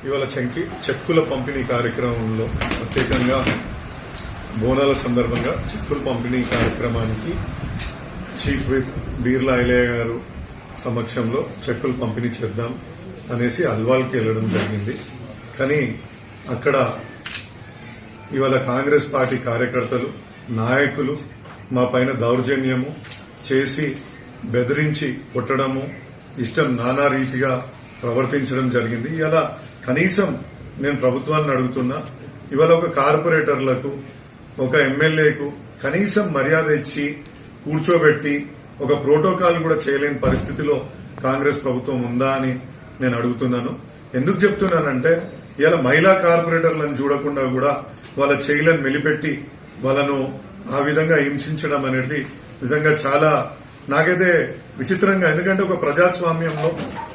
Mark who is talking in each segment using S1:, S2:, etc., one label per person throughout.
S1: ఇవాళ చెక్కుల పంపిణీ కార్యక్రమంలో ప్రత్యేకంగా బోనాల సందర్భంగా చెక్కుల పంపిణీ కార్యక్రమానికి చీఫ్ విప్ బీర్లా ఐలయ్య గారు సమక్షంలో చెక్కులు పంపిణీ చేద్దాం అనేసి అల్వాల్కి వెళ్లడం జరిగింది. కానీ అక్కడ ఇవాళ కాంగ్రెస్ పార్టీ కార్యకర్తలు నాయకులు మా పైన దౌర్జన్యము చేసి బెదిరించి కొట్టడము ఇష్టం నానా రీతిగా ప్రవర్తించడం జరిగింది. ఇలా కనీసం నేను ప్రభుత్వాన్ని అడుగుతున్నా, ఇవాళ ఒక కార్పొరేటర్లకు ఒక ఎమ్మెల్యేకు కనీసం మర్యాద ఇచ్చి కూర్చోబెట్టి ఒక ప్రోటోకాల్ కూడా చేయలేని పరిస్థితిలో కాంగ్రెస్ ప్రభుత్వం ఉందా అని నేను అడుగుతున్నాను. ఎందుకు చెప్తున్నానంటే ఇలా మహిళా కార్పొరేటర్లను చూడకుండా కూడా వాళ్ళ చేయలను మెలిపెట్టి వాళ్ళను ఆ విధంగా హింసించడం అనేది నిజంగా చాలా నాకైతే విచిత్రంగా. ఎందుకంటే ఒక ప్రజాస్వామ్యంలో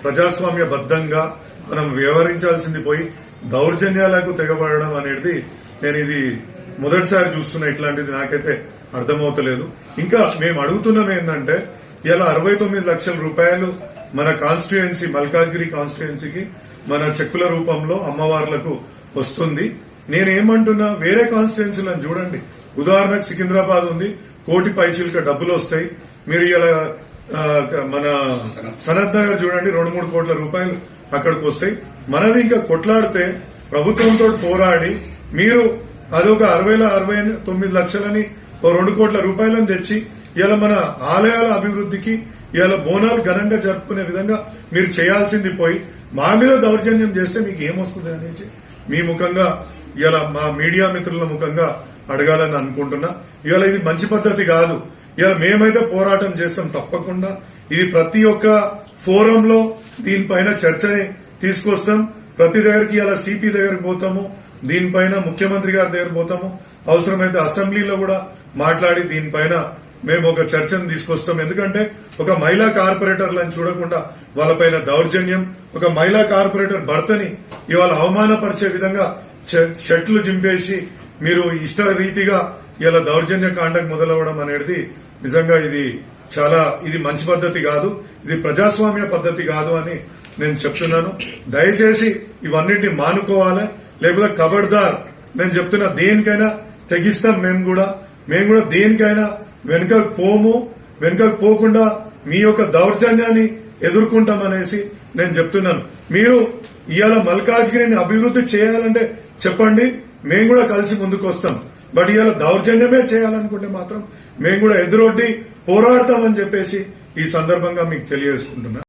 S1: ప్రజాస్వామ్యబద్దంగా మనం వ్యవహరించాల్సింది పోయి దౌర్జన్యాలకు తెగబడడం అనేది నేను ఇది మొదటిసారి చూస్తున్నా. ఇట్లాంటిది నాకైతే అర్థమవుతలేదు. ఇంకా మేము అడుగుతున్నాం ఏంటంటే ఇలా 69 లక్షల రూపాయలు మన కాన్స్టిట్యుయెన్సీ మల్కాజ్గిరి కాన్స్టిట్యుయెన్సీకి మన చెక్కుల రూపంలో అమ్మవార్లకు వస్తుంది. నేనేమంటున్నా, వేరే కాన్స్టిట్యుయెన్సీలను చూడండి. ఉదాహరణకు సికింద్రాబాద్ ఉంది, కోటి పైచిలక డబ్బులు వస్తాయి. మీరు ఇలా మన సనత్ నగర్ చూడండి, 2-3 కోట్ల రూపాయలు అక్కడికి వస్తాయి. మనది ఇంకా కొట్లాడితే ప్రభుత్వంతో పోరాడి మీరు అదొక 69 లక్షలని 2 కోట్ల రూపాయలను తెచ్చి ఇలా మన ఆలయాల అభివృద్ధికి ఇలా బోనాలు ఘనంగా జరుపుకునే విధంగా మీరు చేయాల్సింది పోయి మా మీద దౌర్జన్యం చేస్తే మీకు ఏమొస్తుంది అనేసి మీ ముఖంగా ఇలా మా మీడియా మిత్రుల ముఖంగా అడగాలని అనుకుంటున్నా. ఇవాళ ఇది మంచి పద్ధతి కాదు. ఇలా మేమైతే పోరాటం చేస్తాం తప్పకుండా. ఇది ప్రతి ఒక్క ఫోరంలో దీనిపైన చర్చని తీసుకొస్తాం. ప్రతి దగ్గరికి ఇలా సిపి దగ్గరికి పోతాము, దీనిపైన ముఖ్యమంత్రి గారి దగ్గర పోతాము, అవసరమైతే అసెంబ్లీలో కూడా మాట్లాడి దీనిపైన మేము ఒక చర్చను తీసుకొస్తాం. ఎందుకంటే ఒక మహిళా కార్పొరేటర్లను చూడకుండా వాళ్ళపైన దౌర్జన్యం, ఒక మహిళా కార్పొరేటర్ భర్తని ఇవాళ అవమానపరిచే విధంగా షర్ట్లు చింపేసి మీరు ఇష్ట రీతిగా ఇలా దౌర్జన్య కాండకు మొదలవడం అనేది నిజంగా ఇది మంచి పద్ధతి కాదు, ఇది ప్రజాస్వామ్య పద్ధతి కాదు అని నేను చెప్తున్నాను. దయచేసి ఇవన్నిటిని మానుకోవాలి. లేకపోతే ఖబర్దార్ నేను చెప్తున్నా, దేనికైనా తెగిస్తాం. మేము కూడా దేనికైనా వెనుకకు పోకుండా మీ యొక్క దౌర్జన్యాన్ని ఎదుర్కొంటామనేసి నేను చెప్తున్నాను. మీరు ఇవాళ మల్కాజ్గిరిని అభివృద్ధి చేయాలంటే చెప్పండి, మేము కూడా కలిసి ముందుకు వస్తాం. బట్ ఇవాళ దౌర్జన్యమే చేయాలనుకుంటే మాత్రం మేము కూడా ఎదురొడ్డి పోరాడతామని చెప్పేసి ఈ సందర్భంగా మీకు తెలియజేసుకుంటున్నా.